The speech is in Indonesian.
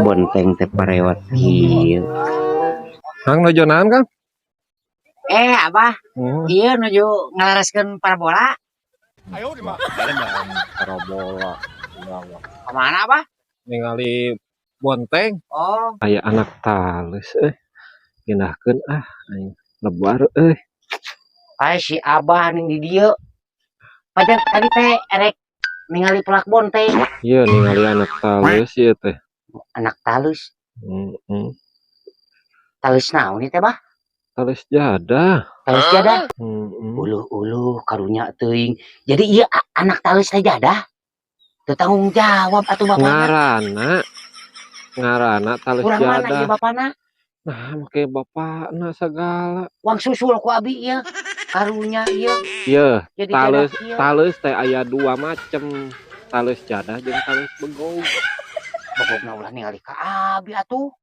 Bonteng teh parewat kieu. Kang nojonan Kang? Abah, Oh, iya nuju ngalareskeun parabola. parabola. Kemana Abah? Ningali bonteng. Oh, Aya anak talus pindahkeun aing lebar si Abah ning di dieu. Pajar tadi teh erek ningali pelak bonteng. Iya ningali anak talus ieu teh. Anak talus. Heeh. Talus naon ieu teh, Bah? Talus jadah. Talus jadah. Heeh. Uluh karunya teuing. Jadi iya anak talus teh jadah. Teu tanggung jawab atuh bapana. Ngaranna talus Urang mana ieu jadah. bapana? Nah, make bapakna sagala. Wang susul ku abi ieu. Karunya ieu. Ieu, Jadi talus jadah ieu. talus teh aya dua macem. Talus jadah jeung talus begog. Bogogna ulah ningali ka abi atuh.